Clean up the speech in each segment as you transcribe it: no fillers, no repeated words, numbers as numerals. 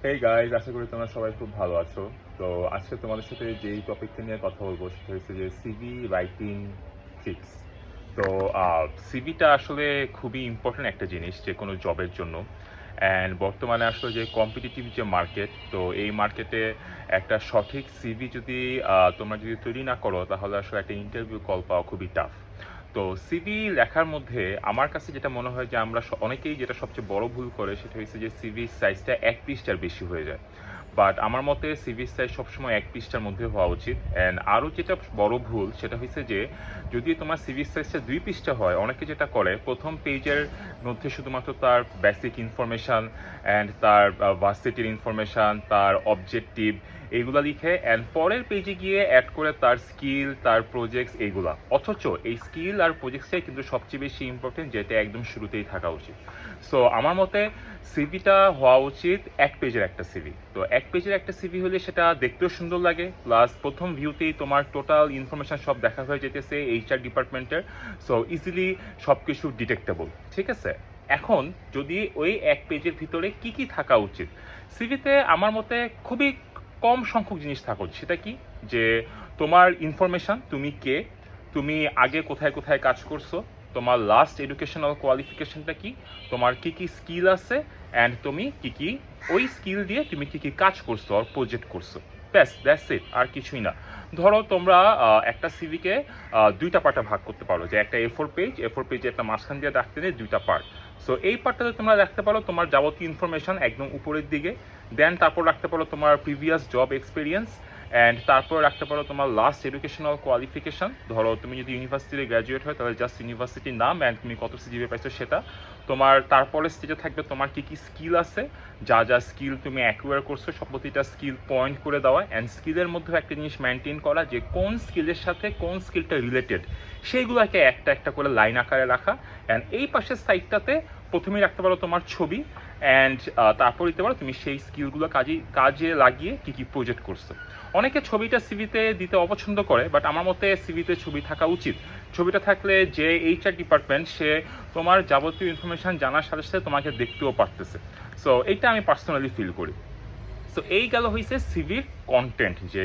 Hey guys, আশা করি তোমরা সবাই খুব ভালো আছো। তো আজকে তোমাদের সাথে যেই টপিকটা নিয়ে কথা বলবো সেটা হচ্ছে যে সিভি রাইটিং ট্রিক্স। তো সিভিটা আসলে খুবই ইম্পর্টেন্ট একটা জিনিস যে কোনো জবের জন্য। অ্যান্ড বর্তমানে আসলে যে কম্পিটিটিভ যে মার্কেট, তো এই মার্কেটে একটা সঠিক সিভি যদি তোমরা যদি তৈরি না করো তাহলে আসলে একটা ইন্টারভিউ কল পাওয়া খুবই টাফ। তো সিভি লেখার মধ্যে আমার কাছে যেটা মনে হয় যে আমরা অনেকেই যেটা সবচেয়ে বড় ভুল করে সেটা হচ্ছে যে সিভির সাইজটা 1 পৃষ্ঠার বেশি হয়ে যায়। বাট আমার মতে সিভির সাইজ সবসময় 1 পৃষ্ঠার মধ্যে হওয়া উচিত। অ্যান্ড আরও যেটা বড় ভুল সেটা হচ্ছে যে যদি তোমার সিভির সাইজটা 2 পৃষ্ঠা হয়, অনেকে যেটা করে প্রথম পেজের মধ্যে শুধুমাত্র তার বেসিক ইনফরমেশান অ্যান্ড তার ভার্সিটির ইনফরমেশান, তার অবজেক্টিভ এইগুলো লিখে অ্যান্ড পরের পেজে গিয়ে অ্যাড করে তার স্কিল, তার প্রজেক্টস এইগুলা। অথচ এই স্কিল আর প্রজেক্টসটাই কিন্তু সবচেয়ে বেশি ইম্পর্টেন্ট, যেটা একদম শুরুতেই থাকা উচিত। সো আমার মতে সিভিটা হওয়া উচিত 1 পেজের একটা সিভি। তো 1 পেজের একটা সিভি হলে সেটা দেখতেও সুন্দর লাগে, প্লাস প্রথম ভিউতেই তোমার টোটাল ইনফরমেশন সব দেখা হয়ে যেতেছে এইচআর ডিপার্টমেন্টের। সো ইজিলি সব কিছু ডিটেক্টেবল, ঠিক আছে। এখন যদি ওই 1 পেজের ভিতরে কি কি থাকা উচিত সিভিতে, আমার মতে খুবই কম সংখ্যক জিনিস থাকা উচিত। সেটা কি? যে তোমার ইনফরমেশান, তুমি কে, তুমি আগে কোথায় কোথায় কাজ করছো, তোমার লাস্ট এডুকেশনাল কোয়ালিফিকেশনটা কি, তোমার কি কি স্কিল আছে, অ্যান্ড তুমি কি কি ওই স্কিল দিয়ে তুমি কি কি কাজ করছো আর প্রজেক্ট করছো। ব্যাস, দ্যাটস ইট, আর কিছুই না। ধরো তোমরা একটা সিভিকে 2টা পার্টে ভাগ করতে পারো, যে একটা এ4 পেজে একটা মাঝখান দিয়ে রাখতে নেই 2টা পার্ট। সো এই পার্টটাতে তোমরা রাখতে পারো তোমার যাবতীয় ইনফরমেশন একদম উপরের দিকে, দেন তারপর রাখতে পারো তোমার প্রিভিয়াস জব এক্সপিরিয়েন্স, অ্যান্ড তারপর রাখতে পারো তোমার লাস্ট এডুকেশনাল কোয়ালিফিকেশান। ধরো তুমি যদি ইউনিভার্সিটিতে গ্র্যাজুয়েট হয় তাহলে জাস্ট ইউনিভার্সিটির নাম অ্যান্ড তুমি কত সিজিপিএ পাইছো সেটা। তোমার তারপরে স্টেজে থাকবে তোমার কী কী স্কিল আছে, যা যা স্কিল তুমি অ্যাকুয়ার করছো সব প্রতিটা স্কিল পয়েন্ট করে দেওয়া, অ্যান্ড স্কিলের মধ্যেও একটা জিনিস মেনটেন করা যে কোন স্কিলের সাথে কোন স্কিলটা রিলেটেড, সেইগুলোকে একটা একটা করে লাইন আকারে রাখা। অ্যান্ড এই পাশের সাইডটাতে প্রথমেই রাখতে পারো তোমার ছবি, অ্যান্ড তারপর দিতে পারো তুমি সেই স্কিলগুলো কাজে লাগিয়ে কী কী প্রজেক্ট করছো। অনেকে ছবিটা সিভিতে দিতে অপছন্দ করে, বাট আমার মতে সিভিতে ছবি থাকা উচিত। ছবিটা থাকলে যে এইচআর ডিপার্টমেন্ট সে তোমার যাবতীয় ইনফরমেশান জানার সাথে সাথে তোমাকে দেখতেও পারতেছে। সো এইটা আমি পার্সোনালি ফিল করি। সো এই গেল হয়েছে সিভির কন্টেন্ট, যে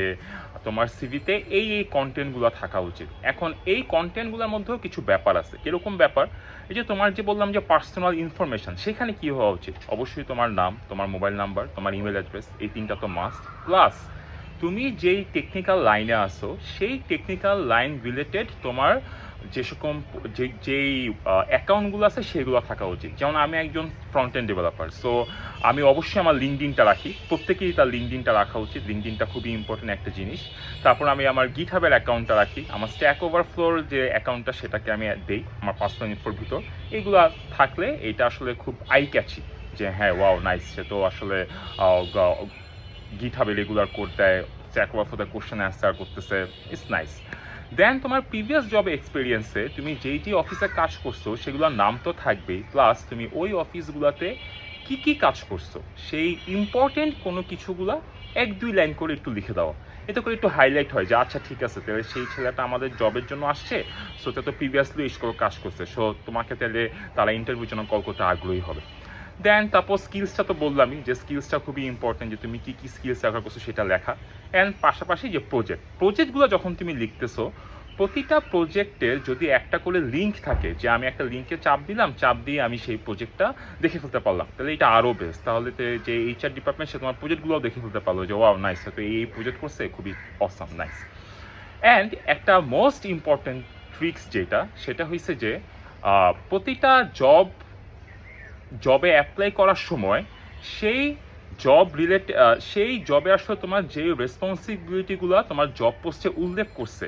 তোমার সিভিতে এই এই কন্টেন্টগুলো থাকা উচিত। এখন এই কন্টেন্টগুলোর মধ্যেও কিছু ব্যাপার আছে। কীরকম ব্যাপার? এই যে তোমার যে বললাম যে পার্সোনাল ইনফরমেশান, সেখানে কী হওয়া উচিত? অবশ্যই তোমার নাম, তোমার মোবাইল নাম্বার, তোমার ইমেল অ্যাড্রেস, এই 3টা তো মাস্ট। প্লাস তুমি যেই টেকনিক্যাল লাইনে আসো সেই টেকনিক্যাল লাইন রিলেটেড তোমার যে সকম যেই অ্যাকাউন্টগুলো আছে সেগুলো থাকা উচিত। যেমন আমি একজন ফ্রন্ট এন্ড ডেভেলপার, সো আমি অবশ্যই আমার লিঙ্কডিনটা রাখি, প্রত্যেকেই তার লিঙ্কডিনটা রাখা উচিত। লিঙ্কডিনটা খুবই ইম্পর্টেন্ট একটা জিনিস। তারপর আমি আমার গিটহাবের অ্যাকাউন্টটা রাখি, আমার স্ট্যাক ওভারফ্লোর যে অ্যাকাউন্টটা সেটাকে আমি দেই আমার পার্সোনাল ইনফোর ভিতর। এইগুলো থাকলে এটা আসলে খুব আই ক্যাচি, যে হ্যাঁ ওয়াও নাইস, সে তো আসলে গিটহাবে রেগুলার কোড দেয়, স্ট্যাক ওভারফ্লোতে কোশ্চেন অ্যান্সার করতেছে, ইটস নাইস। দেন তোমার প্রিভিয়াস জব এক্সপিরিয়েন্সে তুমি যেই যে অফিসে কাজ করছো সেগুলোর নাম তো থাকবেই, প্লাস তুমি ওই অফিসগুলোতে কি কি কাজ করছো সেই ইম্পর্টেন্ট কোনো কিছুগুলা 1-2 লাইন করে একটু লিখে দাও। এতে করে একটু হাইলাইট হয় যে আচ্ছা ঠিক আছে, তাহলে সেই ছেলেটা আমাদের জবের জন্য আসছে, সো তা তো প্রিভিয়াসলি এই কাজ করছে, সো তোমাকে তাহলে তারা ইন্টারভিউর জন্য কল করতে আগ্রহী হবে। দেন তারপর স্কিলসটা তো বললামই যে স্কিলসটা খুবই ইম্পর্টেন্ট, যে তুমি কী কী স্কিলস ব্যবহার করছো সেটা লেখা। অ্যান্ড পাশাপাশি যে প্রজেক্টগুলো যখন তুমি লিখতেছো, প্রতিটা প্রজেক্টের যদি একটা করে লিঙ্ক থাকে, যে আমি একটা লিঙ্কে চাপ দিলাম, চাপ দিয়ে আমি সেই প্রজেক্টটা দেখে ফেলতে পারলাম, তাহলে এটা আরও বেস্ট। তাহলে যে এইচআর ডিপার্টমেন্ট সে তোমার প্রজেক্টগুলোও দেখে ফেলতে পারলো যে ওয়াও নাইস, তো এই প্রজেক্ট করছে, খুবই অসাম, নাইস। অ্যান্ড একটা মোস্ট ইম্পর্টেন্ট ট্রিক্স যেটা, সেটা হয়েছে যে প্রতিটা জবে অ্যাপ্লাই করার সময় সেই সেই জবে আসলে তোমার যে রেসপন্সিবিলিটিগুলো তোমার জব পোস্টে উল্লেখ করছে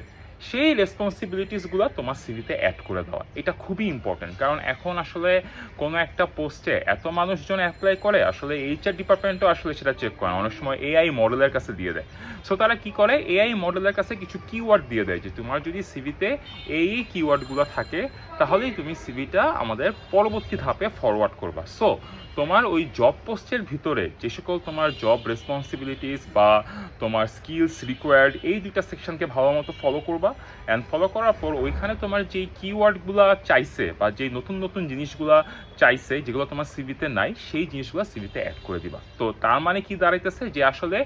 সেই রেসপন্সিবিলিটিসগুলো তোমার সিভিতে অ্যাড করে দেওয়া, এটা খুবই ইম্পর্টেন্ট। কারণ এখন আসলে কোনো একটা পোস্টে এত মানুষজন অ্যাপ্লাই করে, আসলে এইচআর ডিপার্টমেন্টও আসলে সেটা চেক করে অনেক সময় এআই মডেলের কাছে দিয়ে দেয়। সো তারা কি করে, এআই মডেলের কাছে কিছু কিওয়ার্ড দিয়ে দেয় যে তোমার যদি সিভিতে এই কিওয়ার্ডগুলো থাকে তাহলেই তুমি সিভিটা আমাদের পরবর্তী ধাপে ফরওয়ার্ড করবা। সো তোমার ওই জব পোস্টের ভিতরে যে সকল তোমার জব রেসপন্সিবিলিটিস বা তোমার স্কিলস রিকোয়ার্ড, এই 2টা সেকশনকে ভালো মতো ফলো করবা। করবা, অ্যান্ড ফলো করার পর ওইখানে তোমার যেই কিওয়ার্ডগুলো চাইছে বা যেই নতুন নতুন জিনিসগুলো চাইছে যেগুলো তোমার সিভিতে নাই, সেই জিনিসগুলো সিভিতে অ্যাড করে দিবা। তো তার মানে কি দাঁড়াইতেছে যে আসলে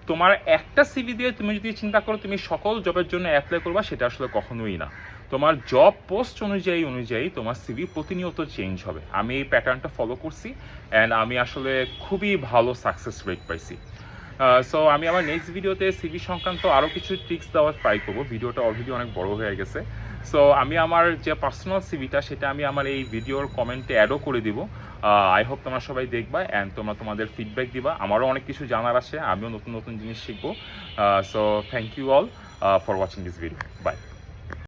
তোমার একটা সিভি দিয়ে তুমি যদি চিন্তা করো তুমি সকল জবের জন্য অ্যাপ্লাই করবা, সেটা আসলে কখনোই না। তোমার জব পোস্ট অনুযায়ী তোমার সিভি প্রতিনিয়ত চেঞ্জ হবে। আমি এই প্যাটার্নটা ফলো করছি অ্যান্ড আমি আসলে খুবই ভালো সাকসেস রেট পাইছি। সো আমি আমার নেক্সট ভিডিওতে সিভি সংক্রান্ত আরও কিছু ট্রিক্স দেওয়ার ট্রাই করবো। ভিডিওটা অলরেডি অনেক বড় হয়ে গেছে। সো আমি আমার যে পার্সোনাল সিভিটা সেটা আমি আমার এই ভিডিওর কমেন্টে অ্যাডও করে দিব। আই হোপ তোমরা সবাই দেখবা অ্যান্ড তোমরা তোমাদের ফিডব্যাক দিবা। আমারও অনেক কিছু জানার আছে, আমিও নতুন নতুন জিনিস শিখবো। So thank you all for watching this video. By.